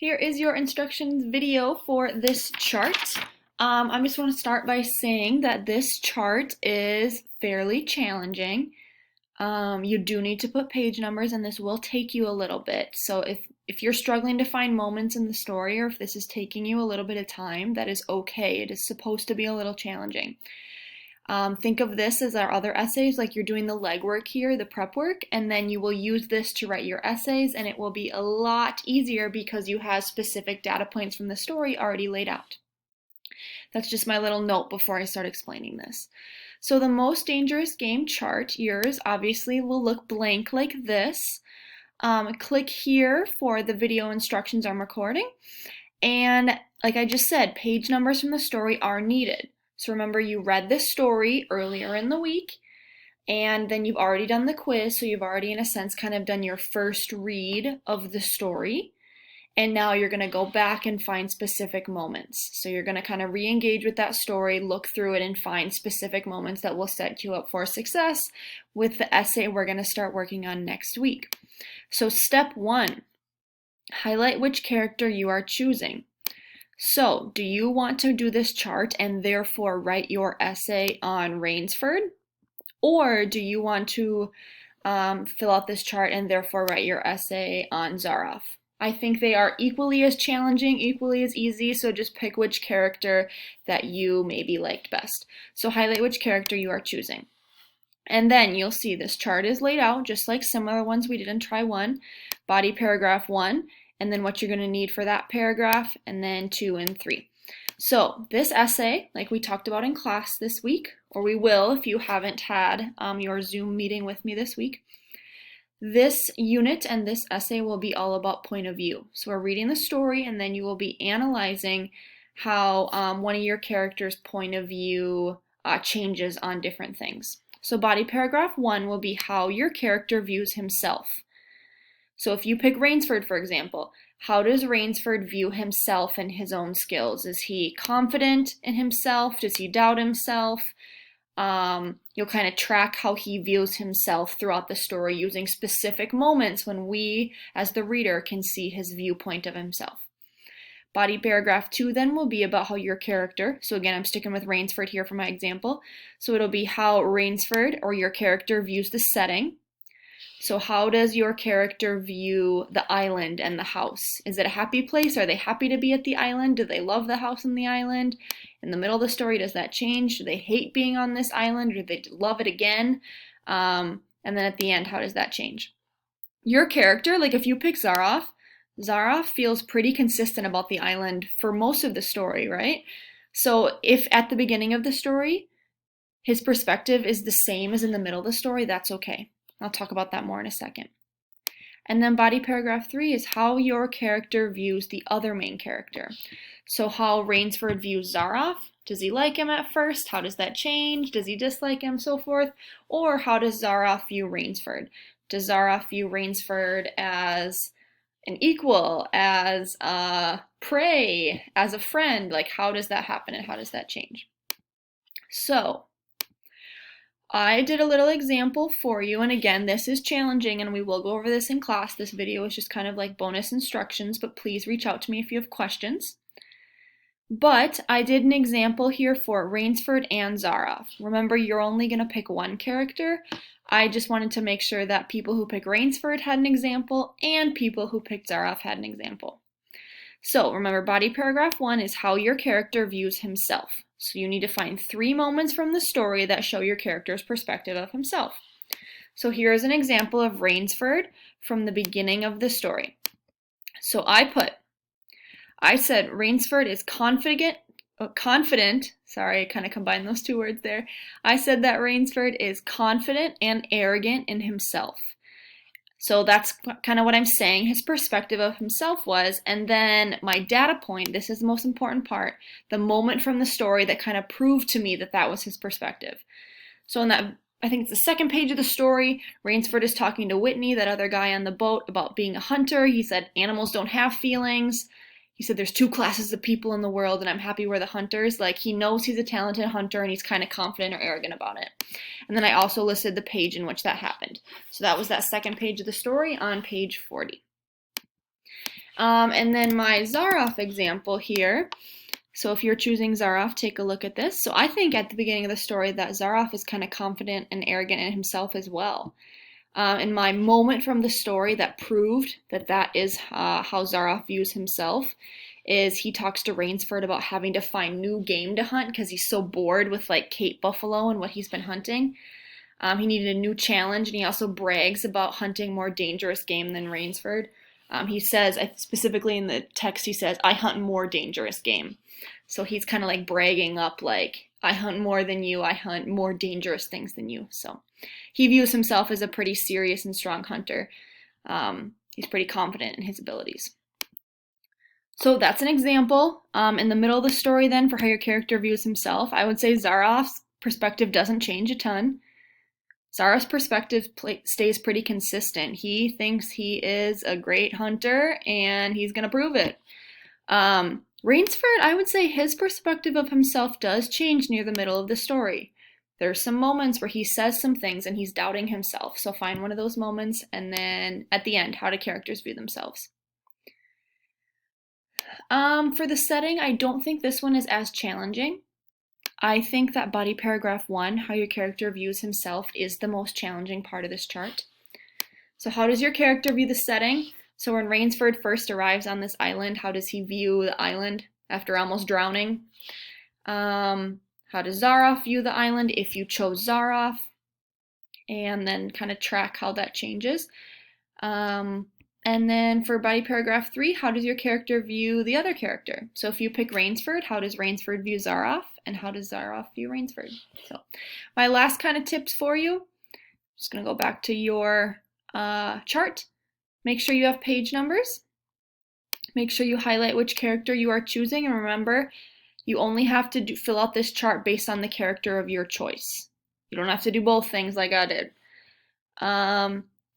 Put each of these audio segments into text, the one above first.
Here is your instructions video for this chart. I just want to start by saying that this chart is fairly challenging. You do need to put page numbers and this will take you a little bit. So if you're struggling to find moments in the story or if this is taking you a little bit of time, that is okay. It is supposed to be a little challenging. Think of this as our other essays, like you're doing the legwork here, the prep work, and then you will use this to write your essays, and it will be a lot easier because you have specific data points from the story already laid out. That's just my little note before I start explaining this. So the most dangerous game chart, yours obviously will look blank like this. Click here for the video instructions I'm recording. And like I just said, page numbers from the story are needed. So remember, you read this story earlier in the week, and then you've already done the quiz, so you've already, in a sense, kind of done your first read of the story. And now you're going to go back and find specific moments. So you're going to kind of re-engage with that story, look through it, and find specific moments that will set you up for success with the essay we're going to start working on next week. So step 1, highlight which character you are choosing. So, do you want to do this chart and therefore write your essay on Rainsford? Or do you want to fill out this chart and therefore write your essay on Zaroff? I think they are equally as challenging, equally as easy, so just pick which character that you maybe liked best. So highlight which character you are choosing. And then you'll see this chart is laid out just like similar ones we did in Try 1, body paragraph 1, and then what you're going to need for that paragraph, and then 2 and 3. So this essay, like we talked about in class this week, or we will if you haven't had your Zoom meeting with me this week, this unit and this essay will be all about point of view. So we're reading the story, and then you will be analyzing how one of your characters' point of view changes on different things. So body paragraph 1 will be how your character views himself. So if you pick Rainsford, for example, how does Rainsford view himself and his own skills? Is he confident in himself? Does he doubt himself? You'll kind of track how he views himself throughout the story using specific moments when we, as the reader, can see his viewpoint of himself. Body paragraph 2 then will be about how your character, so again I'm sticking with Rainsford here for my example, so it'll be how Rainsford or your character views the setting. So how does your character view the island and the house? Is it a happy place? Are they happy to be at the island? Do they love the house and the island? In the middle of the story, does that change? Do they hate being on this island, or do they love it again? And then at the end, how does that change? Your character, like if you pick Zaroff, Zaroff feels pretty consistent about the island for most of the story, right? So if at the beginning of the story, his perspective is the same as in the middle of the story, that's okay. I'll talk about that more in a second. And then body paragraph 3 is how your character views the other main character. So how Rainsford views Zaroff. Does he like him at first? How does that change? Does he dislike him? So forth. Or how does Zaroff view Rainsford? Does Zaroff view Rainsford as an equal, as a prey, as a friend? Like how does that happen and how does that change? So I did a little example for you, and again, this is challenging and we will go over this in class. This video is just kind of like bonus instructions, but please reach out to me if you have questions. But I did an example here for Rainsford and Zaroff. Remember, you're only going to pick one character. I just wanted to make sure that people who pick Rainsford had an example and people who picked Zaroff had an example. So remember, body paragraph 1 is how your character views himself. So you need to find 3 moments from the story that show your character's perspective of himself. So here is an example of Rainsford from the beginning of the story. So I said Rainsford is confident, sorry, I kind of combined those 2 words there. I said that Rainsford is confident and arrogant in himself. So that's kind of what I'm saying his perspective of himself was. And then my data point, this is the most important part, the moment from the story that kind of proved to me that that was his perspective. So in that, I think it's the second page of the story, Rainsford is talking to Whitney, that other guy on the boat, about being a hunter. He said animals don't have feelings. He said there's 2 classes of people in the world and I'm happy we're the hunters. Like he knows he's a talented hunter and he's kind of confident or arrogant about it. And then I also listed the page in which that happened. So that was that second page of the story on page 40. And then my Zaroff example here. So if you're choosing Zaroff, take a look at this. So I think at the beginning of the story that Zaroff is kind of confident and arrogant in himself as well. And my moment from the story that proved that that is how Zaroff views himself is he talks to Rainsford about having to find new game to hunt because he's so bored with like Cape Buffalo and what he's been hunting. He needed a new challenge, and he also brags about hunting more dangerous game than Rainsford. He says, specifically in the text, he says, I hunt more dangerous game. So he's kind of like bragging up, like, I hunt more than you, I hunt more dangerous things than you. So he views himself as a pretty serious and strong hunter. He's pretty confident in his abilities. So that's an example. In the middle of the story, then, for how your character views himself, I would say Zaroff's perspective doesn't change a ton. Zaroff's perspective stays pretty consistent. He thinks he is a great hunter, and he's going to prove it. Rainsford, I would say his perspective of himself does change near the middle of the story. There's some moments where he says some things and he's doubting himself. So find one of those moments, and then at the end, how do characters view themselves? For the setting, I don't think this one is as challenging. I think that body paragraph 1, how your character views himself, is the most challenging part of this chart. So how does your character view the setting? So when Rainsford first arrives on this island, how does he view the island after almost drowning? How does Zaroff view the island if you chose Zaroff? And then kind of track how that changes. And then for body paragraph 3, how does your character view the other character? So if you pick Rainsford, how does Rainsford view Zaroff? And how does Zaroff view Rainsford? So my last kind of tips for you, just going to go back to your chart. Make sure you have page numbers. Make sure you highlight which character you are choosing. And remember, you only have to fill out this chart based on the character of your choice. You don't have to do both things like I did.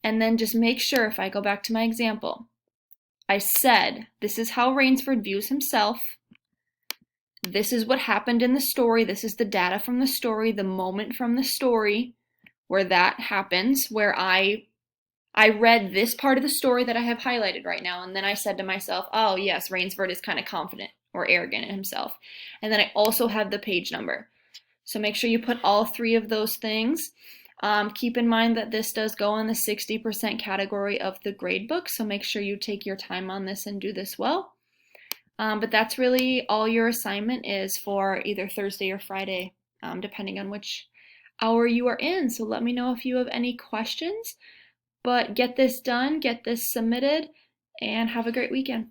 And then just make sure, if I go back to my example, I said, this is how Rainsford views himself. This is what happened in the story. This is the data from the story, the moment from the story where that happens, where I read this part of the story that I have highlighted right now, and then I said to myself, oh yes, Rainsford is kind of confident or arrogant in himself. And then I also have the page number. So make sure you put all 3 of those things. Keep in mind that this does go in the 60% category of the gradebook, so make sure you take your time on this and do this well. But that's really all your assignment is for either Thursday or Friday, depending on which hour you are in. So let me know if you have any questions. But get this done, get this submitted, and have a great weekend.